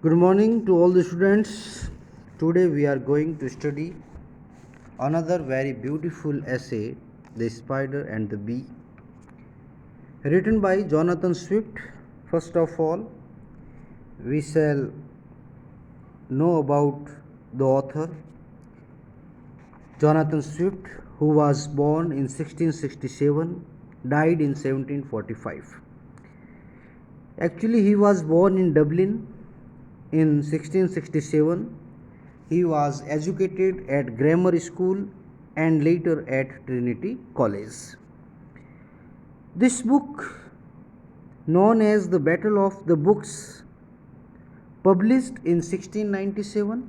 Good morning to all the students. Today we are going to study another very beautiful essay, The Spider and the Bee, written by Jonathan Swift. First of all, we shall know about the author, Jonathan Swift, who was born in 1667, died in 1745. Actually, he was born in Dublin in 1667. He was educated at grammar school and later at Trinity College. This book, known as The Battle of the Books, published in 1697,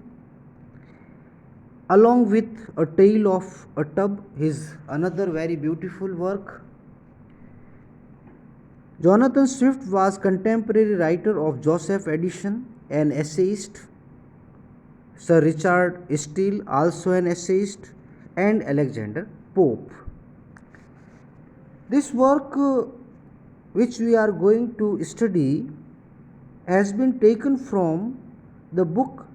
along with A Tale of a Tub, is another very beautiful work. Jonathan Swift was contemporary writer of Joseph Addison, an essayist, Sir Richard Steele, also an essayist, and Alexander Pope. This work, which we are going to study, has been taken from the book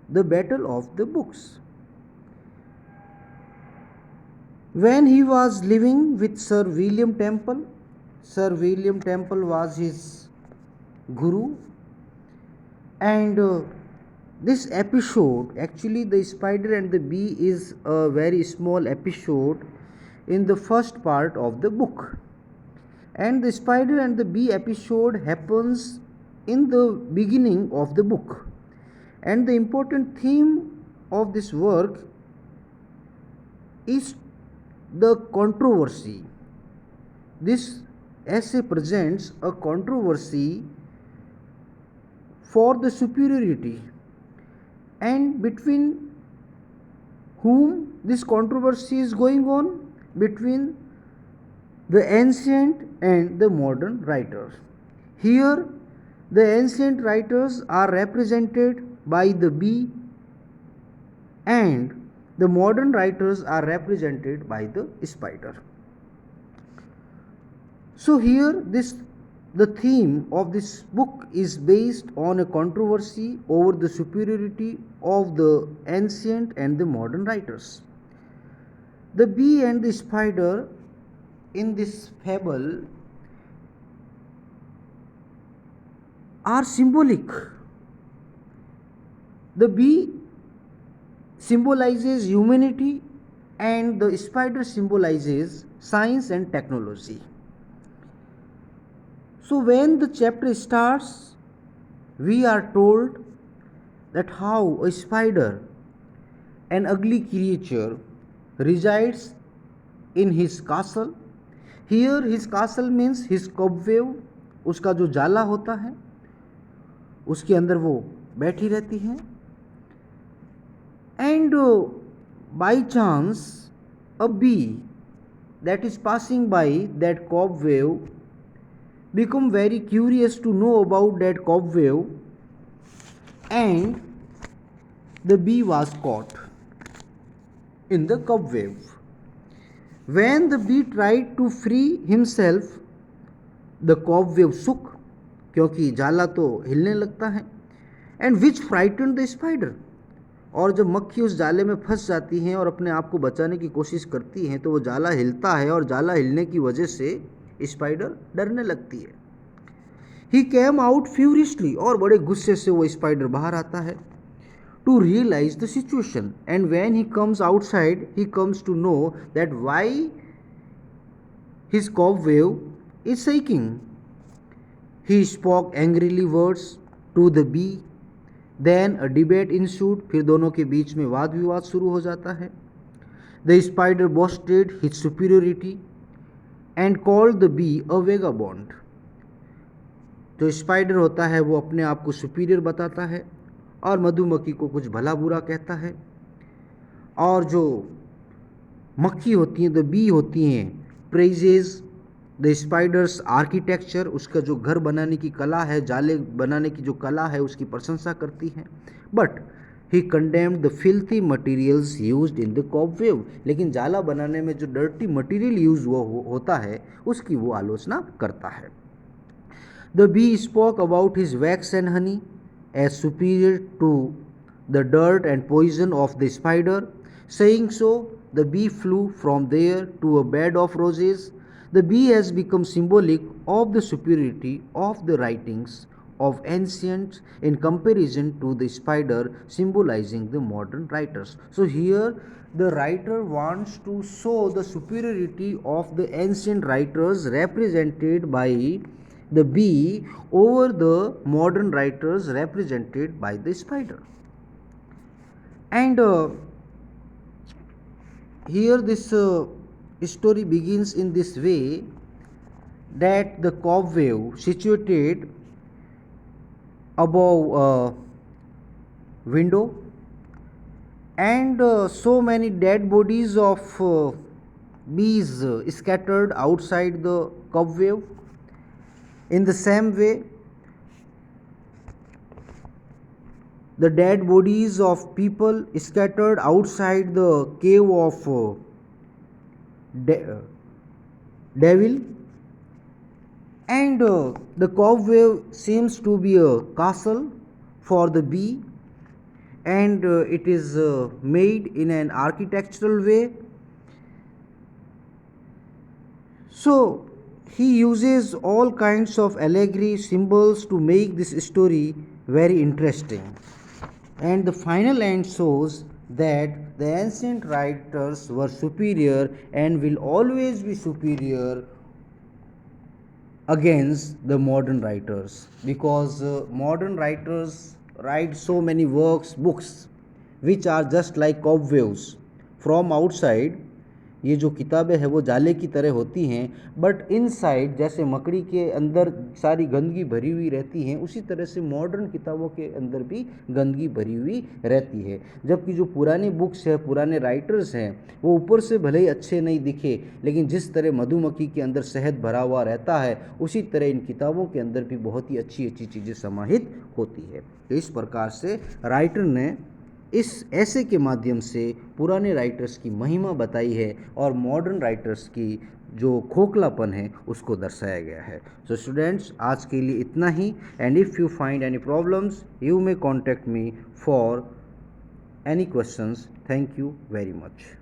The Battle of the Books. When he was living with Sir William Temple, Sir William Temple was his guru, and this episode, actually The Spider and the Bee, is a very small episode in the first part of the book, and The Spider and the Bee episode happens in the beginning of the book, and the important theme of this work is the controversy. This essay presents a controversy for the superiority, and between whom this controversy is going on, between the ancient and the modern writers. Here the ancient writers are represented by the bee, and the modern writers are represented by the spider. So here the theme of this book is based on a controversy over the superiority of the ancient and the modern writers. The bee and the spider in this fable are symbolic. The bee symbolizes humanity and the spider symbolizes science and technology. So when the chapter starts, we are told that how a spider, an ugly creature, resides in his castle. Here his castle means his cobweb, उसका जो जाला होता है उसके अंदर वो बैठी रहती है, and by chance a bee that is passing by that cobweb become very curious to know about that cobweb, and the bee was caught in the cobweb. When the bee tried to free himself, the cobweb shook, क्योंकि जाला तो हिलने लगता है, and which frightened the spider. और जब मक्खी उस जाले में फंस जाती हैं और अपने आप को बचाने की कोशिश करती हैं तो वो जाला हिलता है, और जाला हिलने की वजह से स्पाइडर डरने लगती है. ही केम आउट फ्यूरियसली, और बड़े गुस्से से वो स्पाइडर बाहर आता है, to realise the situation, and when he comes outside he comes to know that why his cobweb is shaking. He spoke angrily words to the bee. Then a debate ensued. फिर दोनों के बीच में वाद विवाद शुरू हो जाता है. The spider boasted his superiority and called the bee a vagabond. जो स्पाइडर होता है वो अपने आप को सुपीरियर बताता है और मधुमक्खी को कुछ भला बुरा कहता है, और जो मक्खी होती हैं, द बी होती हैं, प्रेजेज द स्पाइडर्स आर्किटेक्चर, उसका जो घर बनाने की कला है, जाले बनाने की जो कला है, उसकी प्रशंसा करती हैं. But he condemned the filthy materials used in the cobweb, लेकिन जाला बनाने में जो डर्टी मटीरियल यूज होता है उसकी वो आलोचना करता है. The bee spoke about his wax and honey. as superior to the dirt and poison of the spider. Saying so, the bee flew from there to a bed of roses. The bee has become symbolic of the superiority of the writings of ancients in comparison to the spider, symbolizing the modern writers. So here the writer wants to show the superiority of the ancient writers represented by the bee over the modern writers represented by the spider. And here this story begins in this way, that the cobweb situated above a window, and so many dead bodies of bees scattered outside the cobweb. In the same way, the dead bodies of people scattered outside the cave of devil, and the cobweb seems to be a castle for the bee, and it is made in an architectural way. So he uses all kinds of allegory symbols to make this story very interesting. And the final end shows that the ancient writers were superior and will always be superior against the modern writers, because modern writers write so many books which are just like cobwebs from outside. ये जो किताबें हैं वो जाले की तरह होती हैं, बट इनसाइड जैसे मकड़ी के अंदर सारी गंदगी भरी हुई रहती हैं, उसी तरह से मॉडर्न किताबों के अंदर भी गंदगी भरी हुई रहती है। जबकि जो पुरानी बुक्स है, पुराने राइटर्स हैं, वो ऊपर से भले ही अच्छे नहीं दिखे, लेकिन जिस तरह मधुमक्खी के अंदर शहद भरा हुआ रहता है, उसी तरह इन किताबों के अंदर भी बहुत ही अच्छी अच्छी चीज़ें समाहित होती है। तो इस प्रकार से राइटर ने इस ऐसे के माध्यम से पुराने राइटर्स की महिमा बताई है और मॉडर्न राइटर्स की जो खोखलापन है उसको दर्शाया गया है। सो स्टूडेंट्स, आज के लिए इतना ही, and if you find any problems you may contact me for any questions. Thank you very much.